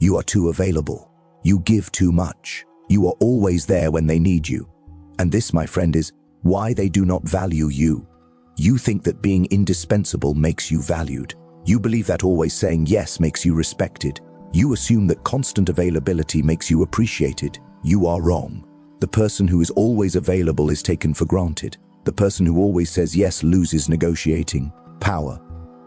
You are too available. You give too much. You are always there when they need you. And this, my friend, is why they do not value you. You think that being indispensable makes you valued. You believe that always saying yes makes you respected. You assume that constant availability makes you appreciated. You are wrong. The person who is always available is taken for granted. The person who always says yes loses negotiating power.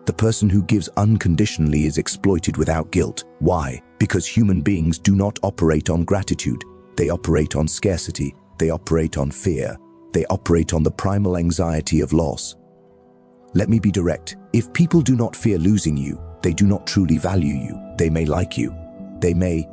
The person who gives unconditionally is exploited without guilt. Why? Because human beings do not operate on gratitude. They operate on scarcity. They operate on fear. They operate on the primal anxiety of loss. Let me be direct. If people do not fear losing you, they do not truly value you. They may like you. They may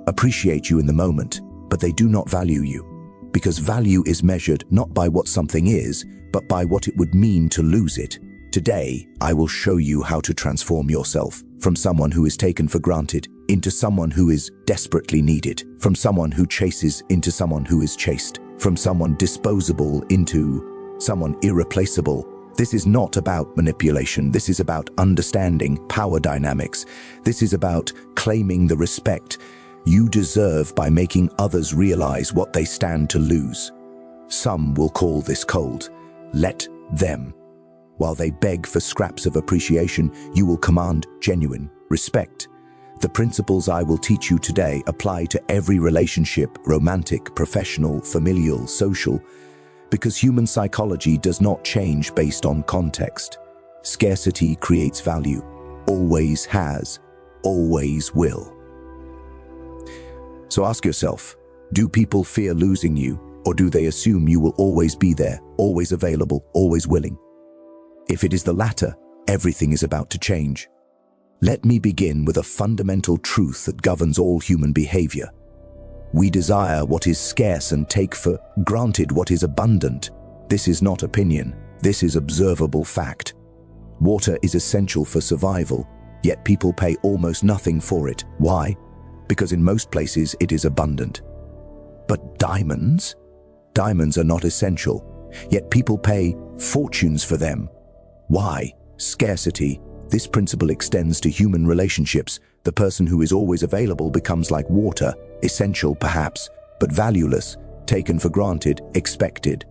appreciate you in the moment, but they do not value you. Because value is measured not by what something is, but by what it would mean to lose it. Today, I will show you how to transform yourself from someone who is taken for granted into someone who is desperately needed, from someone who chases into someone who is chased, from someone disposable into someone irreplaceable. This is not about manipulation. This is about understanding power dynamics. This is about claiming the respect you deserve by making others realize what they stand to lose. Some will call this cold. Let them. While they beg for scraps of appreciation, you will command genuine respect. The principles I will teach you today apply to every relationship, romantic, professional, familial, social, because human psychology does not change based on context. Scarcity creates value, always has, always will. So ask yourself, do people fear losing you, or do they assume you will always be there, always available, always willing? If it is the latter, everything is about to change. Let me begin with a fundamental truth that governs all human behavior. We desire what is scarce and take for granted what is abundant. This is not opinion. This is observable fact. Water is essential for survival, yet people pay almost nothing for it. Why? Because in most places it is abundant. But diamonds? Diamonds are not essential, yet people pay fortunes for them. Why? Scarcity. This principle extends to human relationships. The person who is always available becomes like water, essential perhaps, but valueless, taken for granted, expected.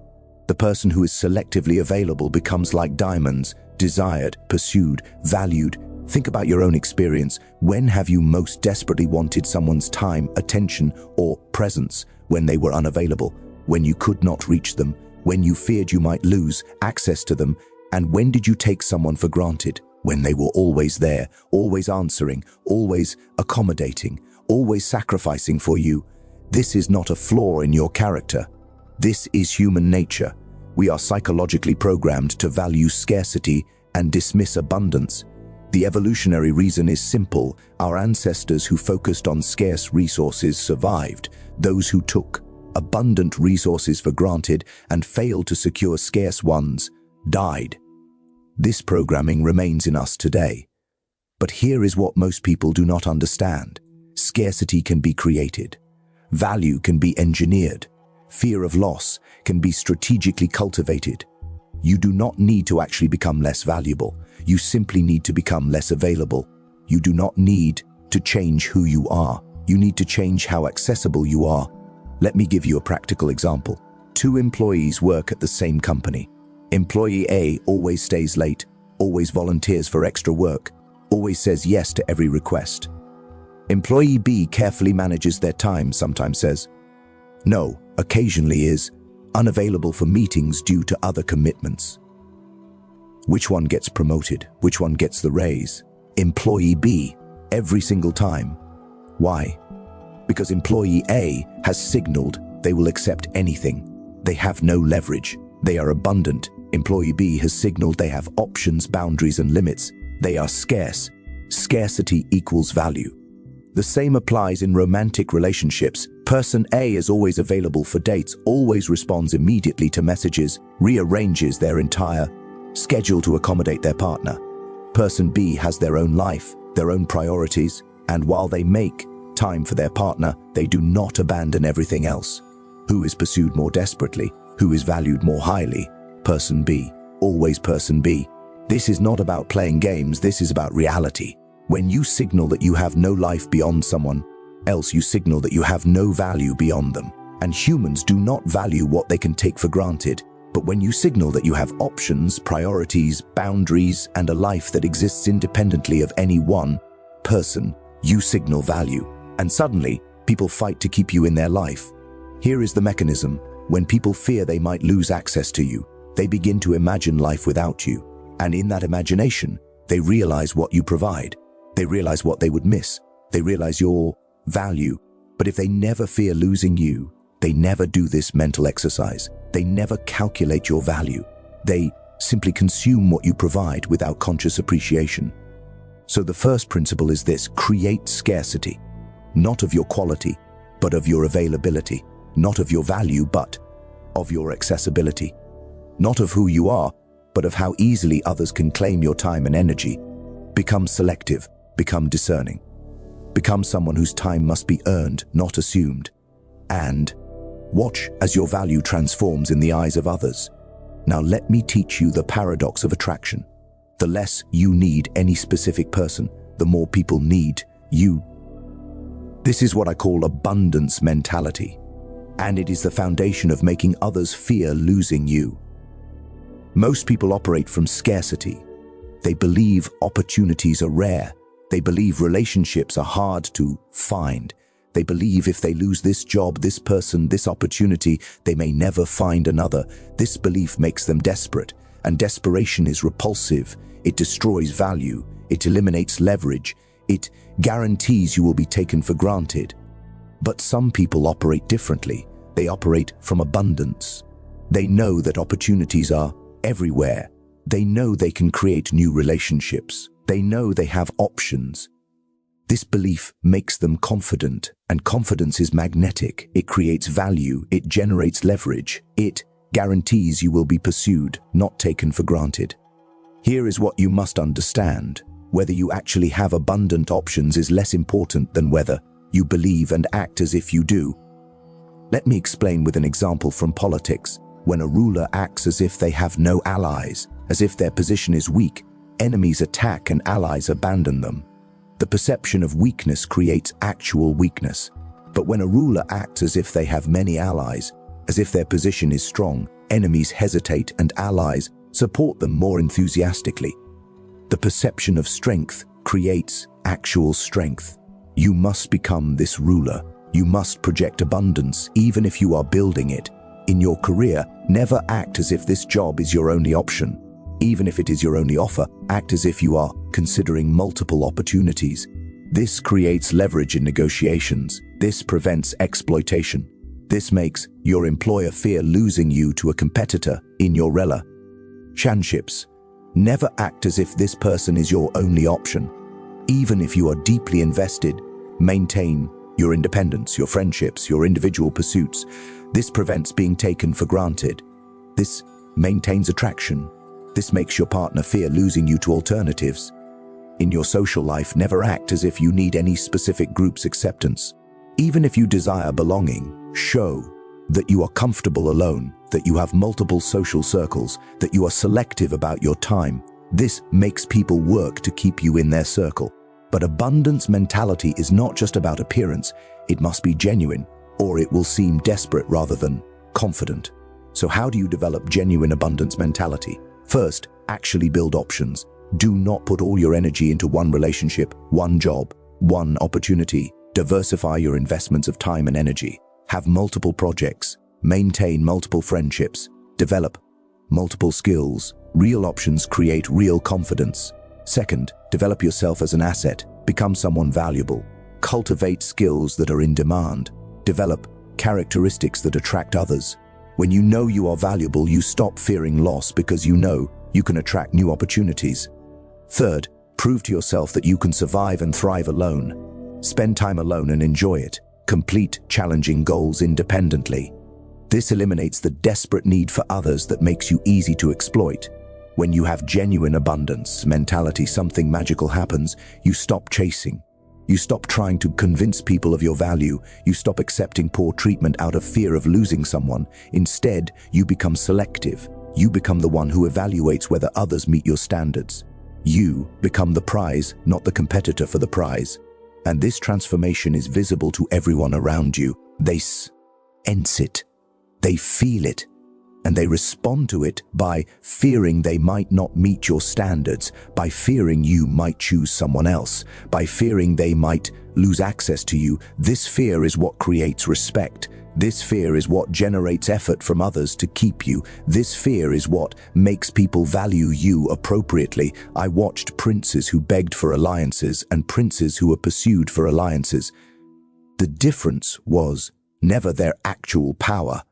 The person who is selectively available becomes like diamonds, desired, pursued, valued. Think about your own experience. When have you most desperately wanted someone's time, attention, or presence? When they were unavailable, when you could not reach them, when you feared you might lose access to them, and when did you take someone for granted? When they were always there, always answering, always accommodating, always sacrificing for you. This is not a flaw in your character. This is human nature. We are psychologically programmed to value scarcity and dismiss abundance. The evolutionary reason is simple. Our ancestors who focused on scarce resources survived. Those who took abundant resources for granted and failed to secure scarce ones died. This programming remains in us today. But here is what most people do not understand. Scarcity can be created. Value can be engineered. Fear of loss can be strategically cultivated. You do not need to actually become less valuable. You simply need to become less available. You do not need to change who you are. You need to change how accessible you are. Let me give you a practical example. 2 employees work at the same company. Employee A always stays late, always volunteers for extra work, always says yes to every request. Employee B carefully manages their time, sometimes says no, occasionally is unavailable for meetings due to other commitments. Which one gets promoted? Which one gets the raise? Employee B, every single time. Why? Because employee A has signaled they will accept anything. They have no leverage. They are abundant. Employee B has signaled they have options, boundaries, and limits. They are scarce. Scarcity equals value. The same applies in romantic relationships. Person A is always available for dates, always responds immediately to messages, rearranges their entire schedule to accommodate their partner. Person B has their own life, their own priorities, and while they make time for their partner, they do not abandon everything else. Who is pursued more desperately? Who is valued more highly? Person B. Always person B. This is not about playing games, this is about reality. When you signal that you have no life beyond someone else, you signal that you have no value beyond them. And humans do not value what they can take for granted. But when you signal that you have options, priorities, boundaries, and a life that exists independently of any one person, you signal value. And suddenly, people fight to keep you in their life. Here is the mechanism. When people fear they might lose access to you, they begin to imagine life without you. And in that imagination, they realize what you provide. They realize what they would miss. They realize your value. But if they never fear losing you, they never do this mental exercise. They never calculate your value. They simply consume what you provide without conscious appreciation. So the first principle is this: create scarcity, not of your quality, but of your availability, not of your value, but of your accessibility, not of who you are, but of how easily others can claim your time and energy. Become selective, become discerning, become someone whose time must be earned, not assumed, and watch as your value transforms in the eyes of others. Now let me teach you the paradox of attraction. The less you need any specific person, the more people need you. This is what I call abundance mentality, and it is the foundation of making others fear losing you. Most people operate from scarcity. They believe opportunities are rare. They believe relationships are hard to find. They believe if they lose this job, this person, this opportunity, they may never find another. This belief makes them desperate, and desperation is repulsive. It destroys value. It eliminates leverage. It guarantees you will be taken for granted. But some people operate differently. They operate from abundance. They know that opportunities are everywhere. They know they can create new relationships. They know they have options. This belief makes them confident, and confidence is magnetic. It creates value. It generates leverage. It guarantees you will be pursued, not taken for granted. Here is what you must understand. Whether you actually have abundant options is less important than whether you believe and act as if you do. Let me explain with an example from politics. When a ruler acts as if they have no allies, as if their position is weak, enemies attack and allies abandon them. The perception of weakness creates actual weakness. But when a ruler acts as if they have many allies, as if their position is strong, enemies hesitate and allies support them more enthusiastically. The perception of strength creates actual strength. You must become this ruler. You must project abundance, even if you are building it. In your career, never act as if this job is your only option. Even if it is your only offer, act as if you are considering multiple opportunities. This creates leverage in negotiations. This prevents exploitation. This makes your employer fear losing you to a competitor in your relationships. Never act as if this person is your only option. Even if you are deeply invested, maintain your independence, your friendships, your individual pursuits. This prevents being taken for granted. This maintains attraction. This makes your partner fear losing you to alternatives. In your social life, never act as if you need any specific group's acceptance. Even if you desire belonging, show that you are comfortable alone, that you have multiple social circles, that you are selective about your time. This makes people work to keep you in their circle. But abundance mentality is not just about appearance. It must be genuine, or it will seem desperate rather than confident. So how do you develop genuine abundance mentality? First, actually build options. Do not put all your energy into one relationship, one job, one opportunity. Diversify your investments of time and energy. Have multiple projects. Maintain multiple friendships. Develop multiple skills. Real options create real confidence. Second, develop yourself as an asset. Become someone valuable. Cultivate skills that are in demand. Develop characteristics that attract others. When you know you are valuable, you stop fearing loss because you know you can attract new opportunities. Third, prove to yourself that you can survive and thrive alone. Spend time alone and enjoy it. Complete challenging goals independently. This eliminates the desperate need for others that makes you easy to exploit. When you have genuine abundance mentality, something magical happens. You stop chasing. You stop trying to convince people of your value. You stop accepting poor treatment out of fear of losing someone. Instead, you become selective. You become the one who evaluates whether others meet your standards. You become the prize, not the competitor for the prize. And this transformation is visible to everyone around you. They sense it, they feel it, and they respond to it by fearing they might not meet your standards, by fearing you might choose someone else, by fearing they might lose access to you. This fear is what creates respect. This fear is what generates effort from others to keep you. This fear is what makes people value you appropriately. I watched princes who begged for alliances and princes who were pursued for alliances. The difference was never their actual power.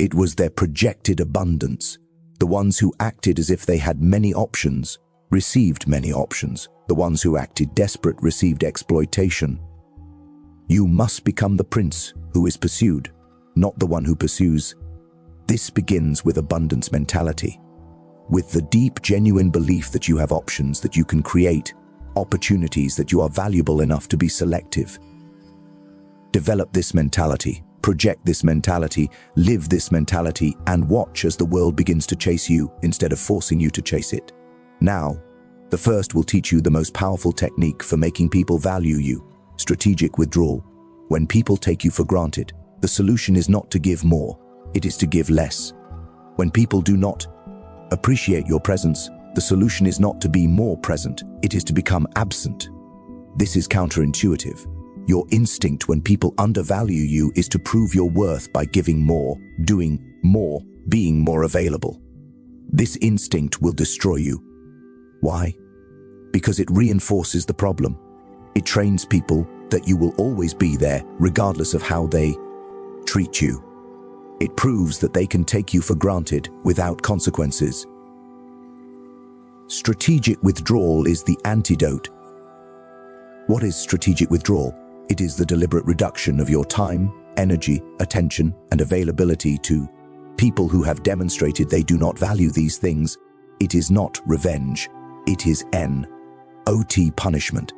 It was their projected abundance. The ones who acted as if they had many options received many options. The ones who acted desperate received exploitation. You must become the prince who is pursued, not the one who pursues. This begins with abundance mentality, with the deep, genuine belief that you have options, that you can create opportunities, that you are valuable enough to be selective. Develop this mentality, project this mentality, live this mentality, and watch as the world begins to chase you instead of forcing you to chase it. Now, the first will teach you the most powerful technique for making people value you: strategic withdrawal. When people take you for granted, the solution is not to give more, it is to give less. When people do not appreciate your presence, the solution is not to be more present, it is to become absent. This is counterintuitive. Your instinct when people undervalue you is to prove your worth by giving more, doing more, being more available. This instinct will destroy you. Why? Because it reinforces the problem. It trains people that you will always be there, regardless of how they treat you. It proves that they can take you for granted without consequences. Strategic withdrawal is the antidote. What is strategic withdrawal? It is the deliberate reduction of your time, energy, attention, and availability to people who have demonstrated they do not value these things. It is not revenge. It is not punishment.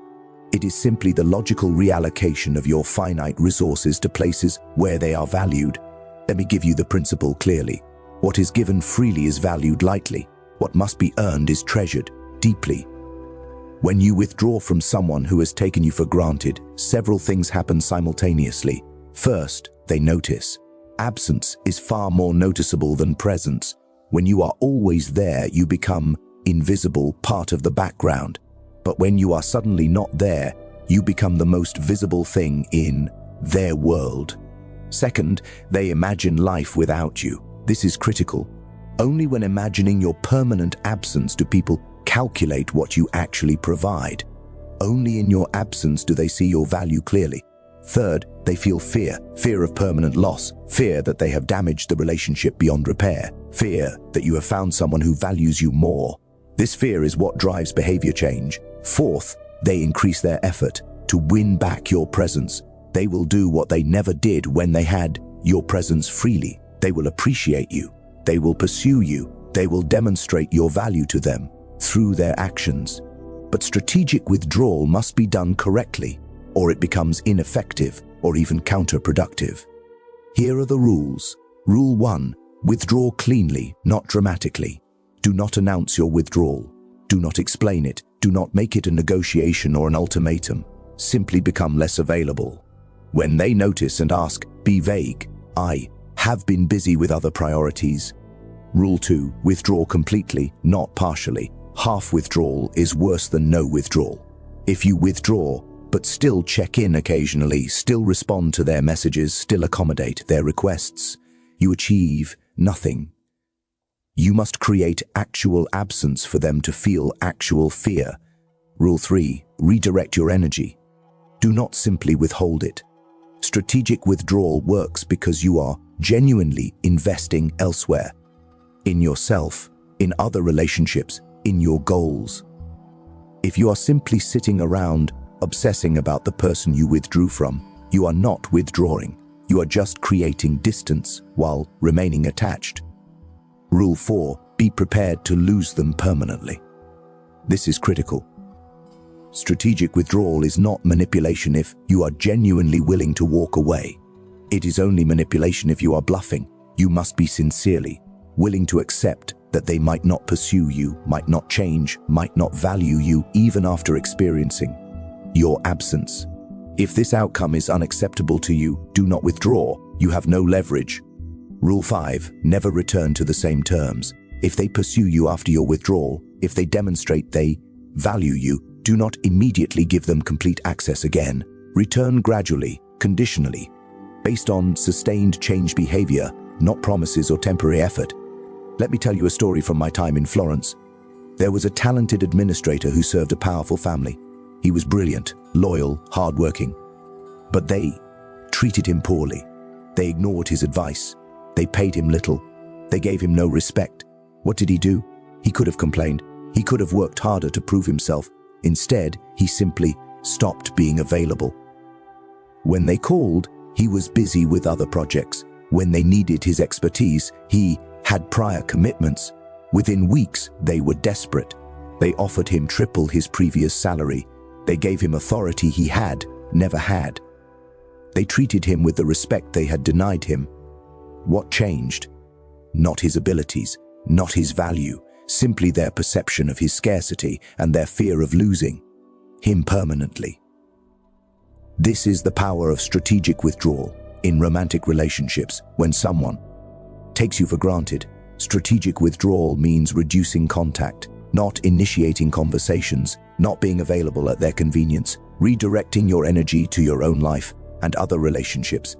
It is simply the logical reallocation of your finite resources to places where they are valued. Let me give you the principle clearly. What is given freely is valued lightly. What must be earned is treasured deeply. When you withdraw from someone who has taken you for granted, several things happen simultaneously. First, they notice. Absence is far more noticeable than presence. When you are always there, you become invisible, part of the background. But when you are suddenly not there, you become the most visible thing in their world. Second, they imagine life without you. This is critical. Only when imagining your permanent absence do people calculate what you actually provide. Only in your absence do they see your value clearly. Third, they feel fear of permanent loss, fear that they have damaged the relationship beyond repair, fear that you have found someone who values you more. This fear is what drives behavior change. Fourth, they increase their effort to win back your presence. They will do what they never did when they had your presence freely. They will appreciate you. They will pursue you. They will demonstrate your value to them through their actions. But strategic withdrawal must be done correctly, or it becomes ineffective or even counterproductive. Here are the rules. Rule 1. Withdraw cleanly, not dramatically. Do not announce your withdrawal. Do not explain it. Do not make it a negotiation or an ultimatum. Simply become less available. When they notice and ask, be vague. I have been busy with other priorities. Rule 2. Withdraw completely, not partially. Half withdrawal is worse than no withdrawal. If you withdraw, but still check in occasionally, still respond to their messages, still accommodate their requests, you achieve nothing. You must create actual absence for them to feel actual fear. Rule 3. Redirect your energy. Do not simply withhold it. Strategic withdrawal works because you are genuinely investing elsewhere. In yourself, in other relationships, in your goals. If you are simply sitting around obsessing about the person you withdrew from, you are not withdrawing. You are just creating distance while remaining attached. Rule 4. Be prepared to lose them permanently. This is critical. Strategic withdrawal is not manipulation if you are genuinely willing to walk away. It is only manipulation if you are bluffing. You must be sincerely willing to accept that they might not pursue you, might not change, might not value you even after experiencing your absence. If this outcome is unacceptable to you, do not withdraw. You have no leverage. Rule 5. Never return to the same terms. If they pursue you after your withdrawal, if they demonstrate they value you, do not immediately give them complete access again. Return gradually, conditionally, based on sustained change behavior, not promises or temporary effort. Let me tell you a story from my time in Florence. There was a talented administrator who served a powerful family. He was brilliant, loyal, hardworking. But they treated him poorly. They ignored his advice. They paid him little. They gave him no respect. What did he do? He could have complained. He could have worked harder to prove himself. Instead, he simply stopped being available. When they called, he was busy with other projects. When they needed his expertise, he had prior commitments. Within weeks, they were desperate. They offered him triple his previous salary. They gave him authority he had never had. They treated him with the respect they had denied him. What changed? Not his abilities, not his value, simply their perception of his scarcity and their fear of losing him permanently. This is the power of strategic withdrawal in romantic relationships. When someone takes you for granted, strategic withdrawal means reducing contact, not initiating conversations, not being available at their convenience, redirecting your energy to your own life and other relationships.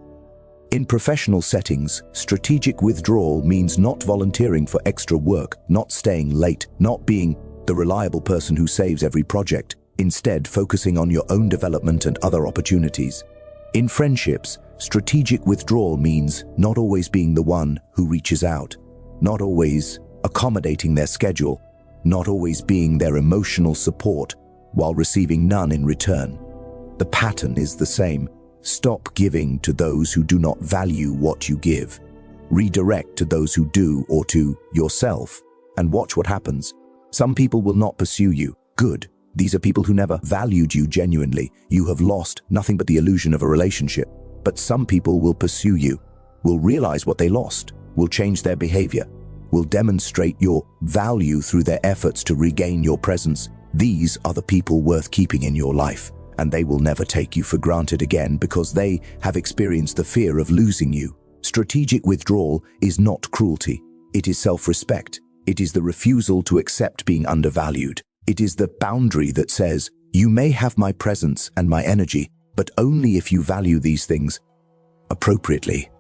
In professional settings, strategic withdrawal means not volunteering for extra work, not staying late, not being the reliable person who saves every project, instead focusing on your own development and other opportunities. In friendships, strategic withdrawal means not always being the one who reaches out, not always accommodating their schedule, not always being their emotional support while receiving none in return. The pattern is the same. Stop giving to those who do not value what you give. Redirect to those who do, or to yourself, and watch what happens. Some people will not pursue you. Good. These are people who never valued you genuinely. You have lost nothing but the illusion of a relationship. But some people will pursue you, will realize what they lost, will change their behavior, will demonstrate your value through their efforts to regain your presence. These are the people worth keeping in your life, and they will never take you for granted again because they have experienced the fear of losing you. Strategic withdrawal is not cruelty. It is self-respect. It is the refusal to accept being undervalued. It is the boundary that says, you may have my presence and my energy, but only if you value these things appropriately.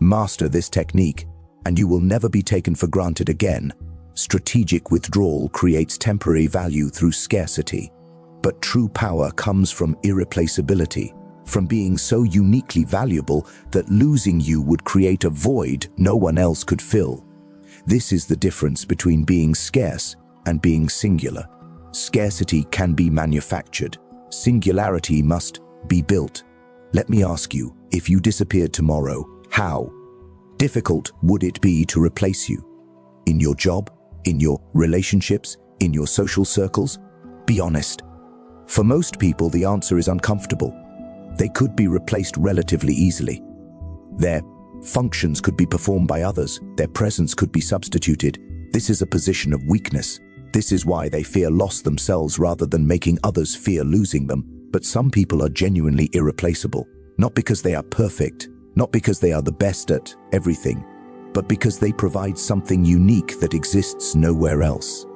Master this technique, and you will never be taken for granted again. Strategic withdrawal creates temporary value through scarcity, but true power comes from irreplaceability, from being so uniquely valuable that losing you would create a void no one else could fill. This is the difference between being scarce and being singular. Scarcity can be manufactured. Singularity must be built. Let me ask you, if you disappeared tomorrow, how difficult would it be to replace you? In your job, in your relationships, in your social circles? Be honest. For most people, the answer is uncomfortable. They could be replaced relatively easily. Their functions could be performed by others. Their presence could be substituted. This is a position of weakness. This is why they fear loss themselves rather than making others fear losing them. But some people are genuinely irreplaceable, not because they are perfect, not because they are the best at everything, but because they provide something unique that exists nowhere else.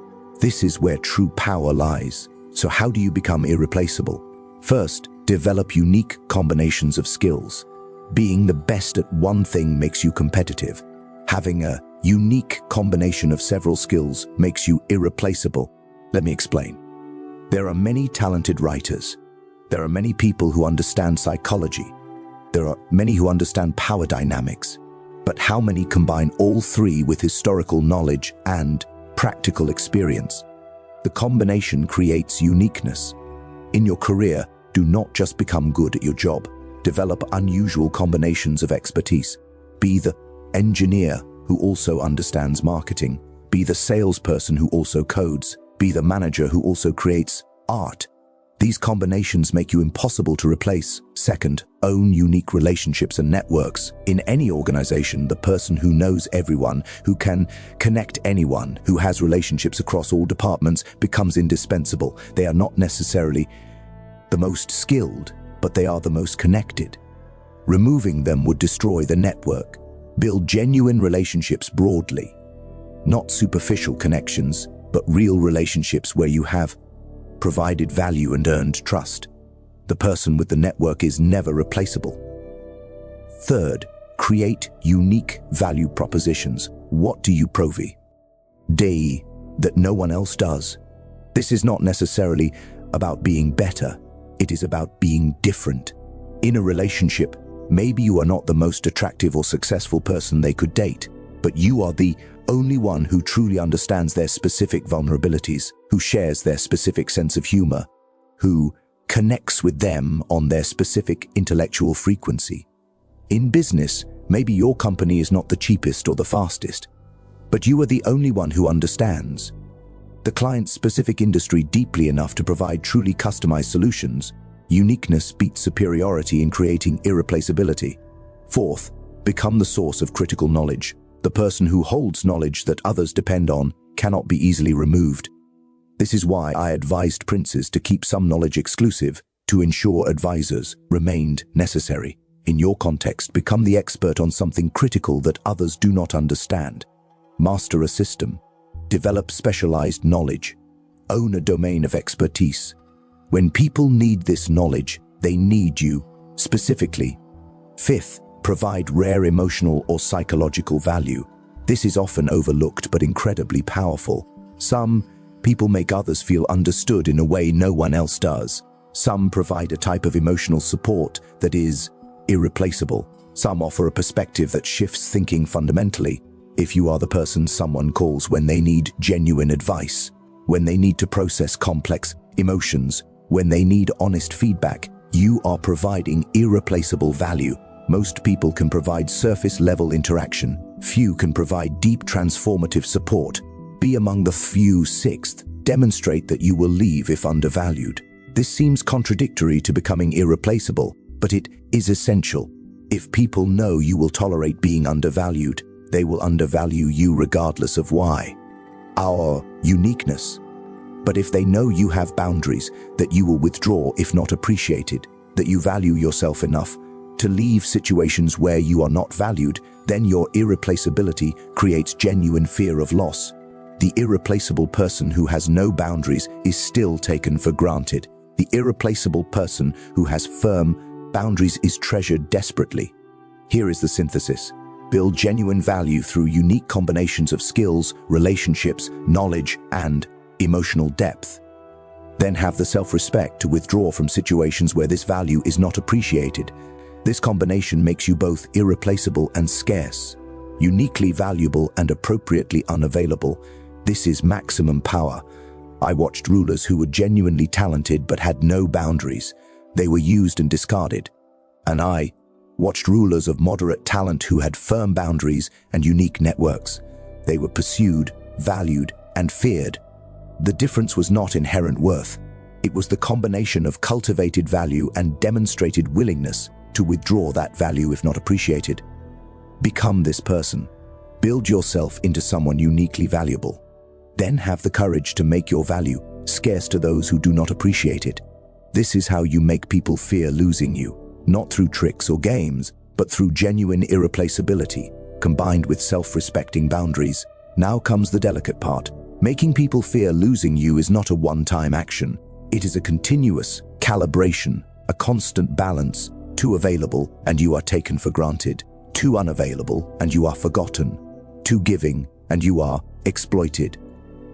This is where true power lies. So how do you become irreplaceable? First, develop unique combinations of skills. Being the best at one thing makes you competitive. Having a unique combination of several skills makes you irreplaceable. Let me explain. There are many talented writers. There are many people who understand psychology. There are many who understand power dynamics. But how many combine all three with historical knowledge and practical experience? The combination creates uniqueness. In your career, do not just become good at your job. Develop unusual combinations of expertise. Be the engineer who also understands marketing. Be the salesperson who also codes. Be the manager who also creates art. These combinations make you impossible to replace. Second, own unique relationships and networks. In any organization, the person who knows everyone, who can connect anyone, who has relationships across all departments, becomes indispensable. They are not necessarily the most skilled, but they are the most connected. Removing them would destroy the network. Build genuine relationships broadly. Not superficial connections, but real relationships where you have provided value and earned trust. The person with the network is never replaceable. Third, create unique value propositions. What do you provide? That no one else does. This is not necessarily about being better. It is about being different. In a relationship, maybe you are not the most attractive or successful person they could date, but you are the only one who truly understands their specific vulnerabilities, who shares their specific sense of humor, who connects with them on their specific intellectual frequency. In business, maybe your company is not the cheapest or the fastest, but you are the only one who understands the client's specific industry deeply enough to provide truly customized solutions. Uniqueness beats superiority in creating irreplaceability. Fourth, become the source of critical knowledge. The person who holds knowledge that others depend on cannot be easily removed. This is why I advised princes to keep some knowledge exclusive to ensure advisors remained necessary. In your context, become the expert on something critical that others do not understand. Master a system. Develop specialized knowledge. Own a domain of expertise. When people need this knowledge, they need you specifically. Fifth, provide rare emotional or psychological value. This is often overlooked but incredibly powerful. Some people make others feel understood in a way no one else does. Some provide a type of emotional support that is irreplaceable. Some offer a perspective that shifts thinking fundamentally. If you are the person someone calls when they need genuine advice, when they need to process complex emotions, when they need honest feedback, you are providing irreplaceable value. Most people can provide surface-level interaction. Few can provide deep transformative support. Be among the few. Sixth, demonstrate that you will leave if undervalued. This seems contradictory to becoming irreplaceable, but it is essential. If people know you will tolerate being undervalued, they will undervalue you regardless of why. Our uniqueness. But if they know you have boundaries, that you will withdraw if not appreciated, that you value yourself enough to leave situations where you are not valued, then your irreplaceability creates genuine fear of loss. The irreplaceable person who has no boundaries is still taken for granted. The irreplaceable person who has firm boundaries is treasured desperately. Here is the synthesis. Build genuine value through unique combinations of skills, relationships, knowledge, and emotional depth. Then have the self-respect to withdraw from situations where this value is not appreciated. This combination makes you both irreplaceable and scarce, uniquely valuable and appropriately unavailable. This is maximum power. I watched rulers who were genuinely talented but had no boundaries. They were used and discarded. And I watched rulers of moderate talent who had firm boundaries and unique networks. They were pursued, valued, and feared. The difference was not inherent worth. It was the combination of cultivated value and demonstrated willingness to withdraw that value if not appreciated. Become this person. Build yourself into someone uniquely valuable. Then have the courage to make your value scarce to those who do not appreciate it. This is how you make people fear losing you, not through tricks or games, but through genuine irreplaceability, combined with self-respecting boundaries. Now comes the delicate part. Making people fear losing you is not a one-time action. It is a continuous calibration, a constant balance. Too available, and you are taken for granted. Too unavailable, and you are forgotten. Too giving, and you are exploited.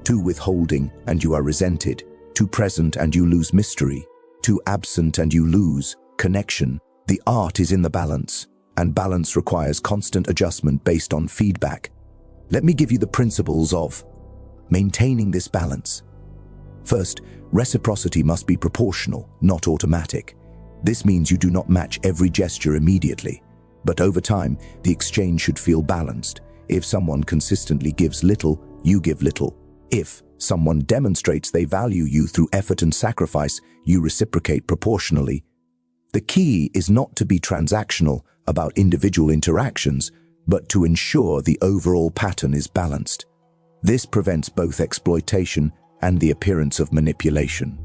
Too withholding, and you are resented. Too present, and you lose mystery. Too absent, and you lose connection. The art is in the balance, and balance requires constant adjustment based on feedback. Let me give you the principles of maintaining this balance. First, reciprocity must be proportional, not automatic. This means you do not match every gesture immediately, but over time, the exchange should feel balanced. If someone consistently gives little, you give little. If Someone demonstrates they value you through effort and sacrifice, you reciprocate proportionally. The key is not to be transactional about individual interactions, but to ensure the overall pattern is balanced. This prevents both exploitation and the appearance of manipulation.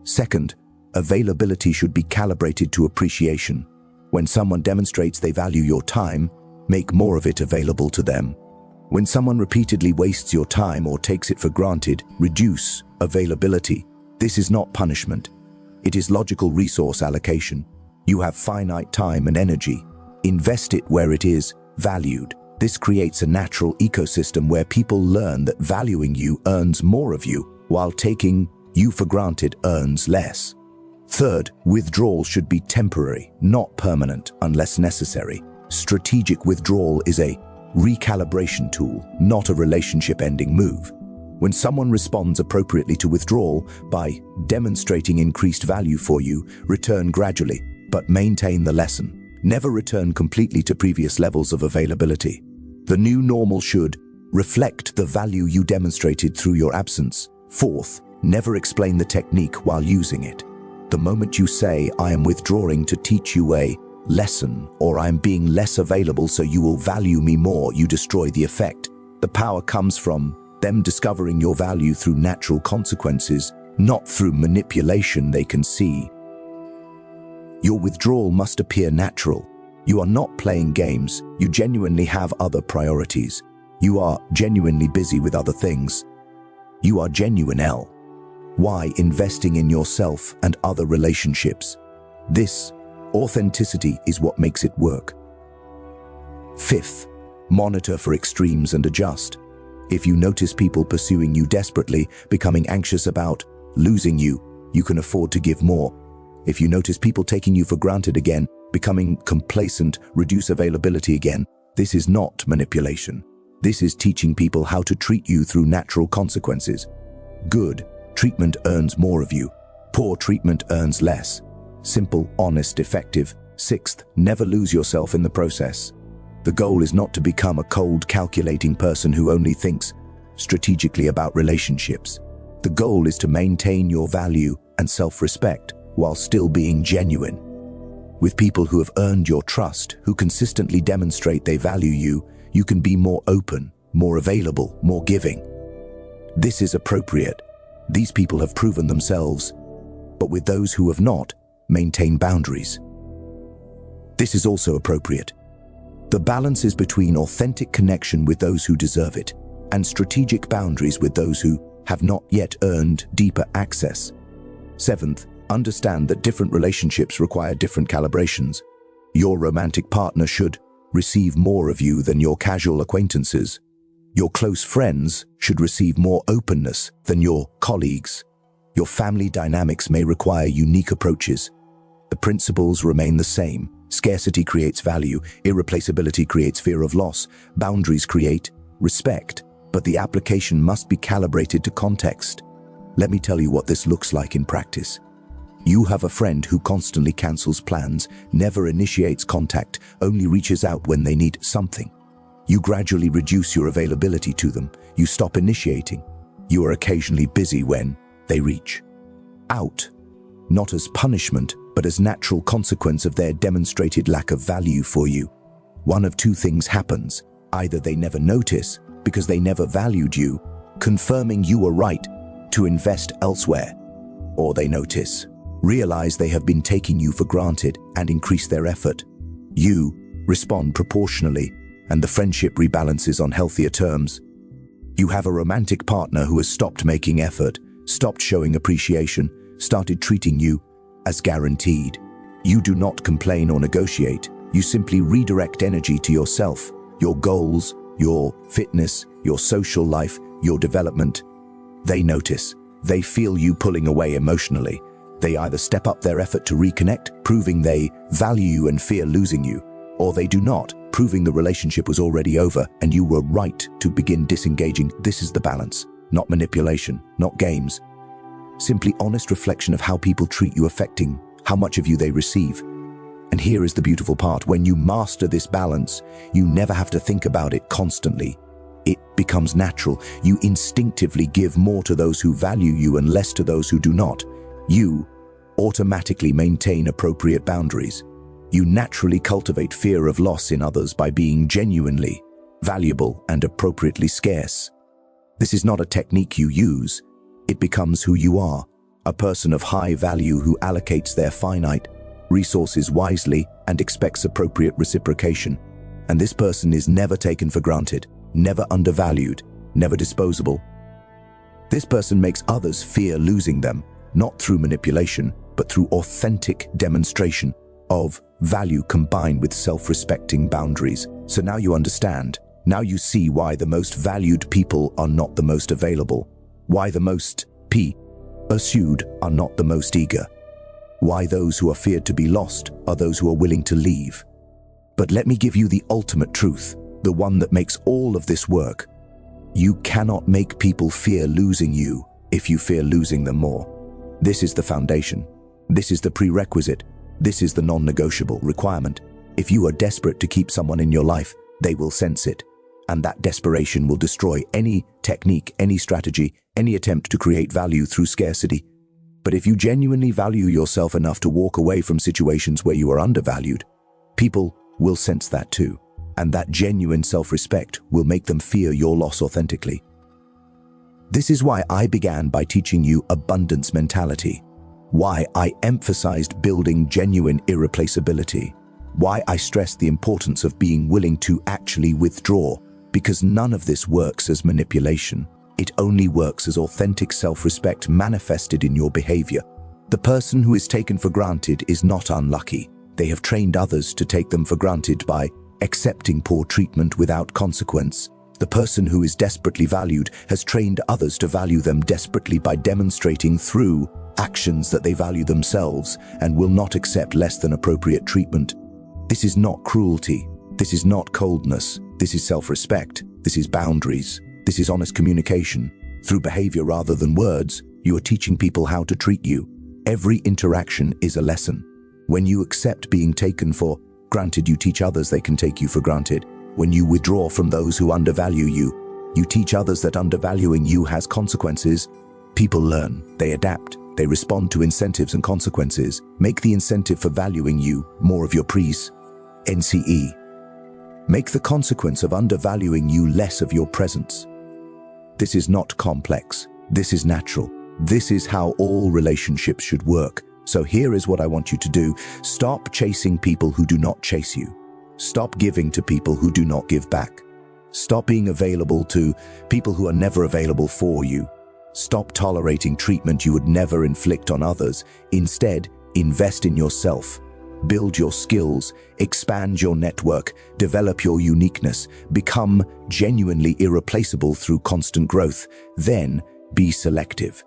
Second, availability should be calibrated to appreciation. When someone demonstrates they value your time, make more of it available to them. When someone repeatedly wastes your time or takes it for granted, reduce availability. This is not punishment. It is logical resource allocation. You have finite time and energy. Invest it where it is valued. This creates a natural ecosystem where people learn that valuing you earns more of you, while taking you for granted earns less. Third, withdrawal should be temporary, not permanent unless necessary. Strategic withdrawal is a recalibration tool, not a relationship-ending move. When someone responds appropriately to withdrawal by demonstrating increased value for you, return gradually, but maintain the lesson. Never return completely to previous levels of availability. The new normal should reflect the value you demonstrated through your absence. Fourth, never explain the technique while using it. The moment you say, "I am withdrawing to teach you a lesson," or "I am being less available so you will value me more," you destroy the effect. The power comes from them discovering your value through natural consequences, not through manipulation they can see. Your withdrawal must appear natural. You are not playing games. You genuinely have other priorities. You are genuinely busy with other things. You are genuine L. Why investing in yourself and other relationships? This authenticity is what makes it work. Fifth, monitor for extremes and adjust. If you notice people pursuing you desperately, becoming anxious about losing you, you can afford to give more. If you notice people taking you for granted again, becoming complacent, reduce availability again, this is not manipulation. This is teaching people how to treat you through natural consequences. Good treatment earns more of you. Poor treatment earns less. Simple, honest, effective. Sixth, never lose yourself in the process. The goal is not to become a cold, calculating person who only thinks strategically about relationships. The goal is to maintain your value and self-respect while still being genuine. With people who have earned your trust, who consistently demonstrate they value you, you can be more open, more available, more giving. This is appropriate. These people have proven themselves. But with those who have not, maintain boundaries. This is also appropriate. The balance is between authentic connection with those who deserve it and strategic boundaries with those who have not yet earned deeper access. Seventh, understand that different relationships require different calibrations. Your romantic partner should receive more of you than your casual acquaintances. Your close friends should receive more openness than your colleagues. Your family dynamics may require unique approaches. The principles remain the same. Scarcity creates value, irreplaceability creates fear of loss, boundaries create respect, but the application must be calibrated to context. Let me tell you what this looks like in practice. You have a friend who constantly cancels plans, never initiates contact, only reaches out when they need something. You gradually reduce your availability to them. You stop initiating. You are occasionally busy when they reach out, not as punishment, but as natural consequence of their demonstrated lack of value for you. One of two things happens. Either they never notice because they never valued you, confirming you were right to invest elsewhere, or they notice, realize they have been taking you for granted and increase their effort. You respond proportionally, and the friendship rebalances on healthier terms. You have a romantic partner who has stopped making effort, stopped showing appreciation, started treating you as guaranteed. You do not complain or negotiate. You simply redirect energy to yourself, your goals, your fitness, your social life, your development. They notice. They feel you pulling away emotionally. They either step up their effort to reconnect, proving they value you and fear losing you, or they do not, proving the relationship was already over and you were right to begin disengaging. This is the balance, not manipulation, not games. Simply honest reflection of how people treat you affecting how much of you they receive. And here is the beautiful part. When you master this balance, you never have to think about it constantly. It becomes natural. You instinctively give more to those who value you and less to those who do not. You automatically maintain appropriate boundaries. You naturally cultivate fear of loss in others by being genuinely valuable and appropriately scarce. This is not a technique you use. It becomes who you are, a person of high value who allocates their finite resources wisely and expects appropriate reciprocation. And this person is never taken for granted, never undervalued, never disposable. This person makes others fear losing them, not through manipulation, but through authentic demonstration of value combined with self-respecting boundaries. So now you understand. Now you see why the most valued people are not the most available, why the most pursued are not the most eager, why those who are feared to be lost are those who are willing to leave. But let me give you the ultimate truth, the one that makes all of this work. You cannot make people fear losing you if you fear losing them more. This is the foundation. This is the prerequisite. This is the non-negotiable requirement. If you are desperate to keep someone in your life, they will sense it. And that desperation will destroy any technique, any strategy, any attempt to create value through scarcity. But if you genuinely value yourself enough to walk away from situations where you are undervalued, people will sense that too. And that genuine self-respect will make them fear your loss authentically. This is why I began by teaching you abundance mentality, why I emphasized building genuine irreplaceability, why I stressed the importance of being willing to actually withdraw, because none of this works as manipulation. It only works as authentic self-respect manifested in your behavior. The person who is taken for granted is not unlucky. They have trained others to take them for granted by accepting poor treatment without consequence. The person who is desperately valued has trained others to value them desperately by demonstrating through actions that they value themselves and will not accept less than appropriate treatment. This is not cruelty. This is not coldness. This is self-respect. This is boundaries. This is honest communication. Through behavior rather than words, you are teaching people how to treat you. Every interaction is a lesson. When you accept being taken for granted, you teach others they can take you for granted. When you withdraw from those who undervalue you, you teach others that undervaluing you has consequences. People learn, they adapt, they respond to incentives and consequences. Make the incentive for valuing you more of your praise. NCE. Make the consequence of undervaluing you less of your presence. This is not complex. This is natural. This is how all relationships should work. So here is what I want you to do. Stop chasing people who do not chase you. Stop giving to people who do not give back. Stop being available to people who are never available for you. Stop tolerating treatment you would never inflict on others. Instead, invest in yourself. Build your skills, expand your network, develop your uniqueness, become genuinely irreplaceable through constant growth. Then, be selective.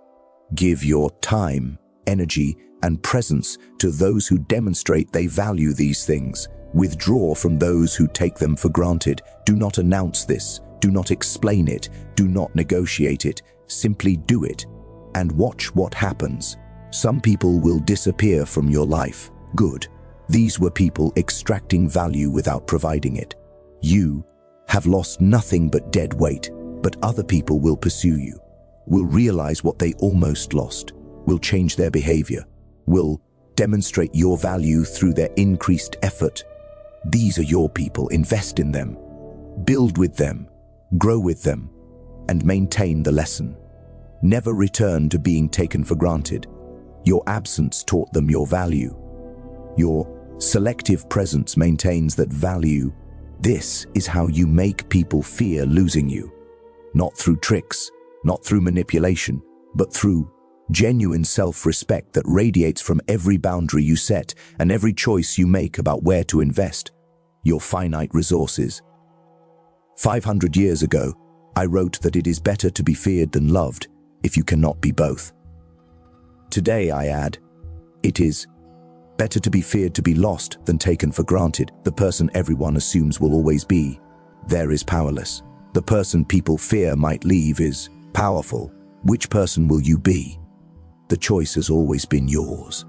Give your time, energy, and presence to those who demonstrate they value these things. Withdraw from those who take them for granted. Do not announce this. Do not explain it. Do not negotiate it. Simply do it. And watch what happens. Some people will disappear from your life. Good. These were people extracting value without providing it. You have lost nothing but dead weight, but other people will pursue you, will realize what they almost lost, will change their behavior, will demonstrate your value through their increased effort. These are your people. Invest in them, build with them, grow with them, and maintain the lesson. Never return to being taken for granted. Your absence taught them your value. Your selective presence maintains that value. This is how you make people fear losing you. Not through tricks, not through manipulation, but through genuine self-respect that radiates from every boundary you set and every choice you make about where to invest your finite resources. 500 years ago, I wrote that it is better to be feared than loved if you cannot be both. Today I add, it is better to be feared to be lost than taken for granted. The person everyone assumes will always be there is powerless. The person people fear might leave is powerful. Which person will you be? The choice has always been yours.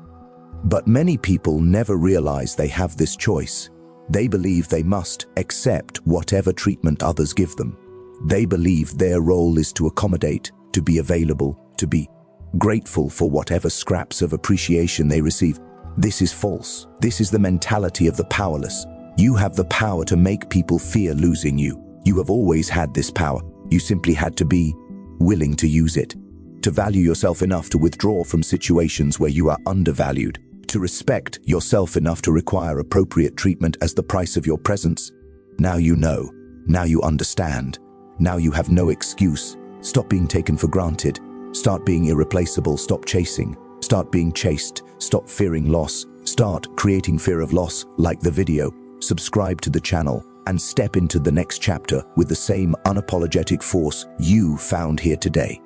But many people never realize they have this choice. They believe they must accept whatever treatment others give them. They believe their role is to accommodate, to be available, to be grateful for whatever scraps of appreciation they receive. This is false. This is the mentality of the powerless. You have the power to make people fear losing you. You have always had this power. You simply had to be willing to use it, to value yourself enough to withdraw from situations where you are undervalued, to respect yourself enough to require appropriate treatment as the price of your presence. Now you know. Now you understand. Now you have no excuse. Stop being taken for granted. Start being irreplaceable. Stop chasing. Start being chased. Stop fearing loss. Start creating fear of loss. Like the video, subscribe to the channel, and step into the next chapter with the same unapologetic force you found here today.